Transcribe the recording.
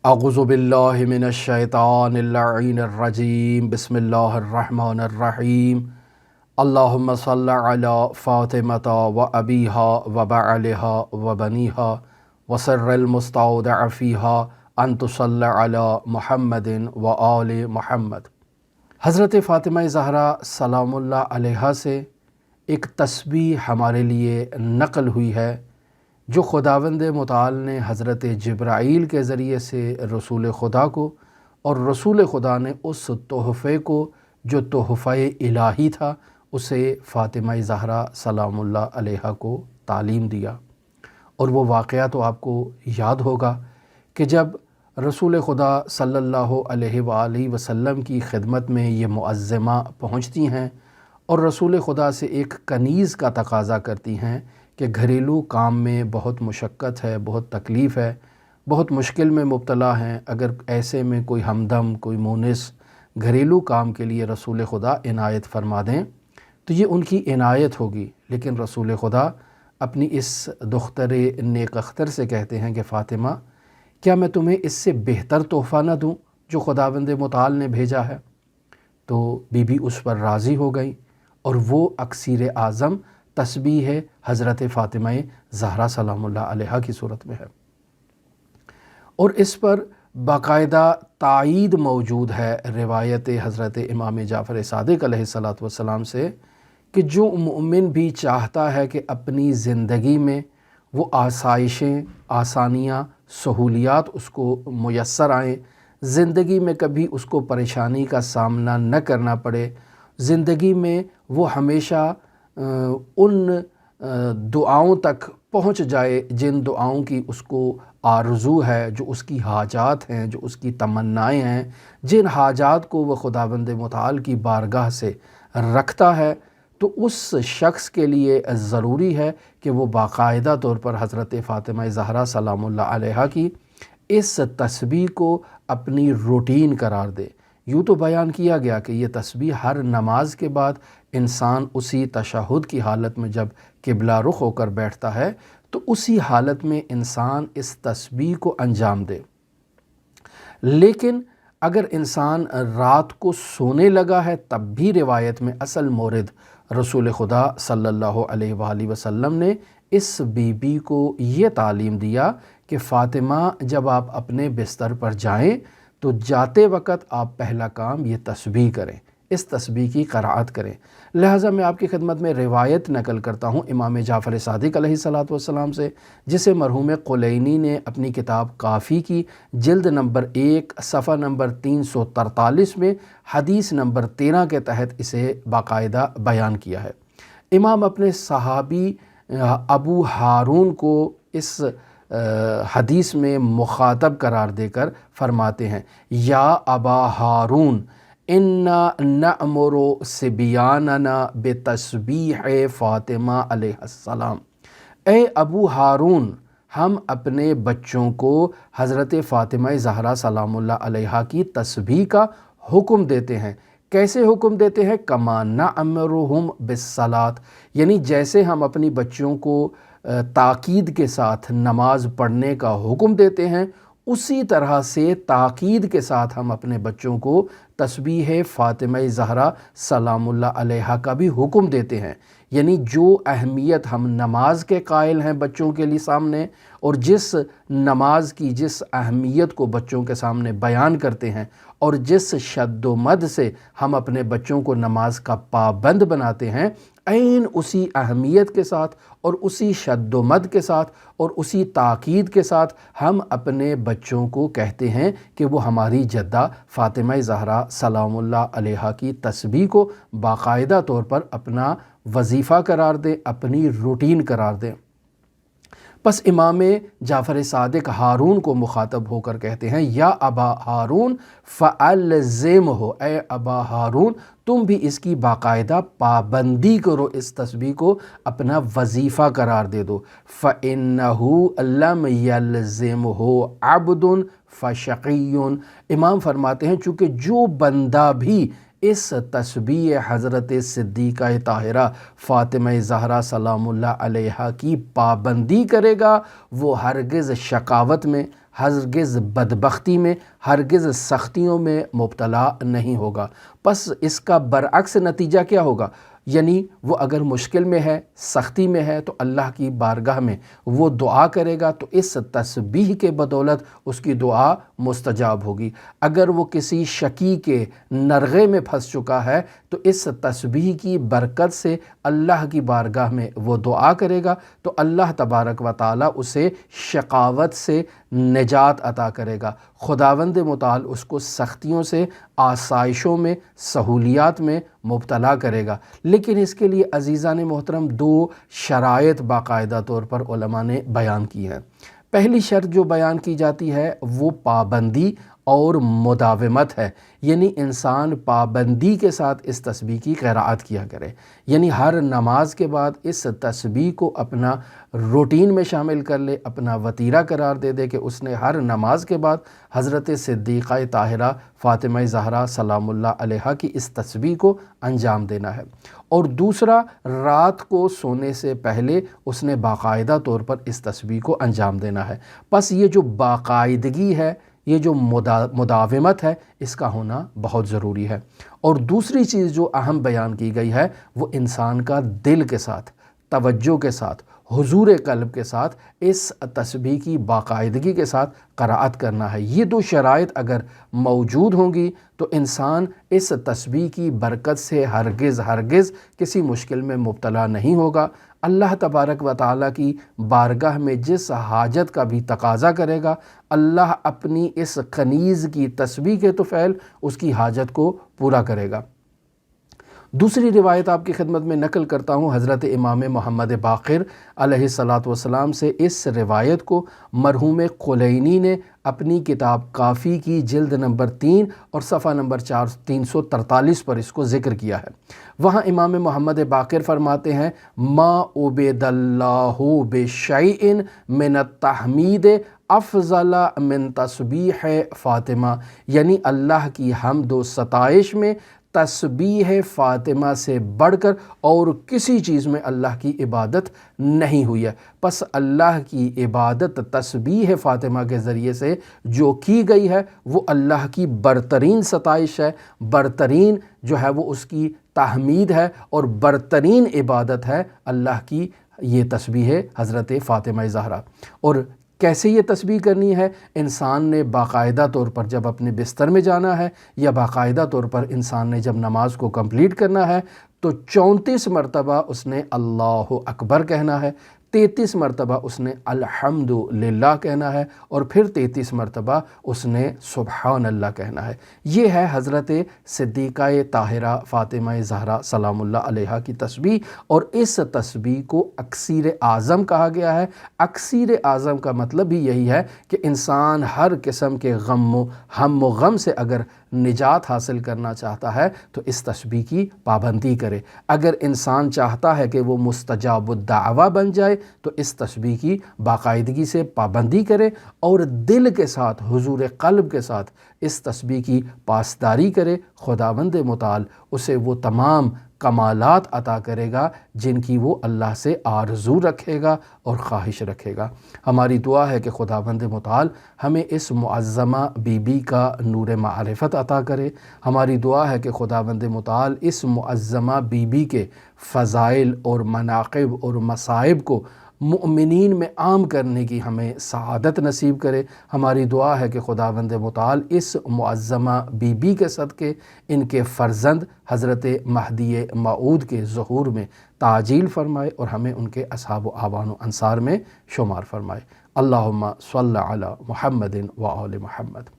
अऊज़ु बिल्लाहि मिनश शैतानिर लईनिर रजीम बिस्मिल्लाहिर रहमानिर रहीम अल्लाहुम्मा सल्लि अला फ़ातिमता व अबीहा व बअलिहा व बनीहा व सिर्रिल मुस्तौदअ फ़ीहा अन तुसल्लि अला मुहम्मदिन व आलि मुहम्मद। हज़रत फ़ातिमा ज़हरा सलामुल्लाह अलैहा से एक तस्बीह हमारे लिए नक़ल हुई है जो खुदावंद मुताल ने हज़रत जिब्राईल के ज़रिए से रसूल खुदा को और रसूल खुदा ने उस तोहफ़े को जो तोहफ़े इलाही था उसे फ़ातिमा ज़हरा सलामुल्लाह अलैहा को तालीम दिया। और वो वाक़या तो आपको याद होगा कि जब रसूल खुदा सल्लल्लाहु अलैहि वसल्लम की खिदमत में ये मुअज़्ज़मा पहुँचती हैं और रसूल खुदा से एक कनीज़ का तकाज़ा करती हैं कि घरेलू काम में बहुत मुशक्क़त है, बहुत तकलीफ़ है, बहुत मुश्किल में मुब्तला हैं, अगर ऐसे में कोई हमदम कोई मुनिस घरेलू काम के लिए रसूल खुदा इनायत फ़रमा दें तो ये उनकी इनायत होगी। लेकिन रसूल खुदा अपनी इस दुख्तर नेक अख्तर से कहते हैं कि फ़ातिमा, क्या मैं तुम्हें इससे बेहतर तोहफ़ा न दूँ जो खुदावंद मुताल ने भेजा है। तो बीबी उस पर राज़ी हो गई और वो अक्सीर आज़म तस्बीह है हज़रत फ़ातिमा ज़हरा सलामुल्लाह अलैहा की सूरत में है। और इस पर बाकायदा तायीद मौजूद है रिवायत हज़रत इमाम जाफ़र सादिक़ अलैहिस्सलातु वस्सलाम से कि जो मुमिन भी चाहता है कि अपनी ज़िंदगी में वो आसाइशें, आसानियाँ, सहूलियात उसको मुयस्सर आएँ, ज़िंदगी में कभी उसको परेशानी का सामना न करना पड़े, ज़िंदगी में वो हमेशा उन दुआओं तक पहुँच जाए जिन दुआओं की उसको आरज़ू है, जो उसकी हाजात हैं, जो उसकी तमन्नाएँ हैं, जिन हाजात को वह खुदावंद मुताल की बारगाह से रखता है, तो उस शख्स के लिए ज़रूरी है कि वो बाकायदा तौर पर हज़रत फ़ातिमा ज़हरा सलामुल्लाह अलैहा की इस तस्बीह को अपनी रूटीन करार दे। यूँ तो बयान किया गया कि ये तस्बीह हर नमाज के बाद इंसान उसी तशहुद की हालत में जब किबला रुख होकर बैठता है तो उसी हालत में इंसान इस तस्बीह को अंजाम दे। लेकिन अगर इंसान रात को सोने लगा है तब भी रिवायत में असल मोरद रसूल खुदा सल्लल्लाहु अलैहि वसल्लम ने इस बीबी को ये तालीम दिया कि फ़ातिमा, जब आप अपने बिस्तर पर जाएं तो जाते वक़्त आप पहला काम ये तस्बीह करें, इस तस्बीह की क़राअत करें। लिहाजा मैं आपकी खिदमत में रिवायत नकल करता हूँ इमाम जाफ़र सादिक़ अलैहिस्सलातु वस्सलाम से, जिसे मरहूम कुलैनी ने अपनी किताब काफ़ी की जिल्द नंबर 1 सफ़ा नंबर 343 में हदीस नंबर 13 के तहत इसे बाकायदा बयान किया है। इमाम अपने सहाबी अबू हारून को इस हदीस में मुखातब करार देकर फरमाते हैं, या अबा हारून इन्ना नअमुरु सिबियानना बेतस्बीह फ़ातिमा अलैहिस्सलाम। ए अबू हारून, हम अपने बच्चों को हज़रत फ़ातिमा ज़हरा सलामुल्लाह अलैहा की तस्बीह का हुक्म देते हैं। कैसे हुक्म देते हैं? कमा नअमुरुहुम बिस्सलात, यानी जैसे हम अपनी बच्चों को ताकीद के साथ नमाज पढ़ने का हुक्म देते हैं, उसी तरह से ताकीद के साथ हम अपने बच्चों को तस्बीह फ़ातिमा ज़हरा सलामुल्लाह अलैहा का भी हुक्म देते हैं। यानी जो अहमियत हम नमाज के कायल हैं बच्चों के लिए सामने, और जिस नमाज की जिस अहमियत को बच्चों के सामने बयान करते हैं और जिस शद्दो मद से हम अपने बच्चों को नमाज का पाबंद बनाते हैं, ऐन उसी अहमियत के साथ और उसी शद्दो मद के साथ और उसी ताकीद के साथ हम अपने बच्चों को कहते हैं कि वो हमारी जद्दा फ़ातिमा ज़हरा सलामुल्लाह अलैहा की तस्बीह को बाकायदा तौर पर अपना वजीफ़ा करार दें, अपनी रूटीन करार दें। बस इमाम जाफ़र सादिक़ हारून को मुखातब होकर कहते हैं, या अबा हारून फ़अल्ज़िम हो, ए अबा हारून तुम भी इसकी बाकायदा पाबंदी करो, इस तस्बीह को अपना वजीफ़ा करार दे दो। फ़इन्नहु लम यल्ज़िमहु अब्दुन फ़शक़ियुन। इमाम फरमाते हैं, चूँकि जो बंदा भी इस तस्बीह हज़रत सिद्दीक़ा ताहिरा फ़ातिमा ज़हरा सलामुल्लाह अलैहा की पाबंदी करेगा, वो हरगिज़ शकावत में, ہرگز بدبختی میں، ہرگز سختیوں میں مبتلا نہیں ہوگا۔ پس اس کا برعکس نتیجہ کیا ہوگا؟ یعنی وہ اگر مشکل میں ہے، سختی میں ہے، تو اللہ کی بارگاہ میں وہ دعا کرے گا تو اس تسبیح کے بدولت اس کی دعا مستجاب ہوگی۔ اگر وہ کسی شکی کے نرغے میں پھنس چکا ہے تو اس تسبیح کی برکت سے اللہ کی بارگاہ میں وہ دعا کرے گا تو اللہ تبارک و تعالیٰ اسے شقاوت سے نجات عطا کرے گا۔ خداوند متعال اس کو سختیوں سے، آسائشوں میں، سہولیات میں مبتلا کرے گا۔ لیکن اس کے لیے عزیزان محترم 2 شرائط باقاعدہ طور پر علماء نے بیان کی ہیں۔ پہلی شرط جو بیان کی جاتی ہے وہ پابندی اور مداومت ہے، یعنی انسان پابندی کے ساتھ اس تسبیح کی قراءت کیا کرے، یعنی ہر نماز کے بعد اس تسبیح کو اپنا روٹین میں شامل کر لے، اپنا وتیرہ قرار دے دے کہ اس نے ہر نماز کے بعد حضرت صدیقہ طاہرہ فاطمہ زہرا سلام اللہ علیہا کی اس تسبیح کو انجام دینا ہے۔ اور دوسرا، رات کو سونے سے پہلے اس نے باقاعدہ طور پر اس تسبیح کو انجام دینا ہے۔ پس یہ جو باقاعدگی ہے، یہ جو مداومت ہے، اس کا ہونا بہت ضروری ہے۔ اور دوسری چیز جو اہم بیان کی گئی ہے وہ انسان کا دل کے ساتھ، توجہ کے ساتھ، حضور قلب کے ساتھ اس تسبیح کی باقاعدگی کے ساتھ قراءت کرنا ہے۔ یہ 2 شرائط اگر موجود ہوں گی تو انسان اس تسبیح کی برکت سے ہرگز کسی مشکل میں مبتلا نہیں ہوگا۔ اللہ تبارک و تعالیٰ کی بارگاہ میں جس حاجت کا بھی تقاضا کرے گا، اللہ اپنی اس کنیز کی تسبیح کے طفیل اس کی حاجت کو پورا کرے گا۔ دوسری روایت آپ کی خدمت میں نقل کرتا ہوں، حضرت امام محمد باقر علیہ الصلاۃ والسلام سے۔ اس روایت کو مرحوم کلینی نے اپنی کتاب کافی کی جلد نمبر 3 اور صفحہ نمبر 343 پر اس کو ذکر کیا ہے۔ وہاں امام محمد باقر فرماتے ہیں، ما عبد اللہ بشیء من التحمید افضل من تسبیح فاطمہ، یعنی اللہ کی حمد و ستائش میں تسبیح فاطمہ سے بڑھ کر اور کسی چیز میں اللہ کی عبادت نہیں ہوئی ہے۔ پس اللہ کی عبادت تسبیح فاطمہ کے ذریعے سے جو کی گئی ہے وہ اللہ کی برترین ستائش ہے، برترین جو ہے وہ اس کی تحمید ہے اور برترین عبادت ہے اللہ کی یہ تسبیح حضرت فاطمہ زہرا۔ اور کیسے یہ تسبیح کرنی ہے؟ انسان نے باقاعدہ طور پر جب اپنے بستر میں جانا ہے یا باقاعدہ طور پر انسان نے جب نماز کو کمپلیٹ کرنا ہے تو 34 مرتبہ اس نے اللہ اکبر کہنا ہے، 33 مرتبہ اس نے الحمدللہ کہنا ہے اور پھر 33 مرتبہ اس نے سبحان اللہ کہنا ہے۔ یہ ہے حضرت صدیقہ طاہرہ فاطمہ زہرا سلام اللہ علیہا کی تسبیح، اور اس تسبیح کو اکسیر اعظم کہا گیا ہے۔ اکسیر اعظم کا مطلب بھی یہی ہے کہ انسان ہر قسم کے ہم و غم سے اگر نجات حاصل کرنا چاہتا ہے تو اس تسبیح کی پابندی کرے۔ اگر انسان چاہتا ہے کہ وہ مستجاب الدعوہ بن جائے تو اس تسبیح کی باقاعدگی سے پابندی کرے اور دل کے ساتھ، حضور قلب کے ساتھ اس تسبیح کی پاسداری کرے۔ خداوند متعال اسے وہ تمام کمالات عطا کرے گا جن کی وہ اللہ سے آرزو رکھے گا اور خواہش رکھے گا۔ ہماری دعا ہے کہ خداوند متعال ہمیں اس معظمہ بی بی کا نور معرفت عطا کرے۔ ہماری دعا ہے کہ خداوند متعال اس معظمہ بی بی کے فضائل اور مناقب اور مصائب کو مؤمنین میں عام کرنے کی ہمیں سعادت نصیب کرے۔ ہماری دعا ہے کہ خداوند متعال اس معظمہ بی بی کے صدقے ان کے فرزند حضرت مہدی موعود کے ظہور میں تعجیل فرمائے اور ہمیں ان کے اصحاب و اعوان و انصار میں شمار فرمائے۔ اللہم صلی علی محمد و آل محمد۔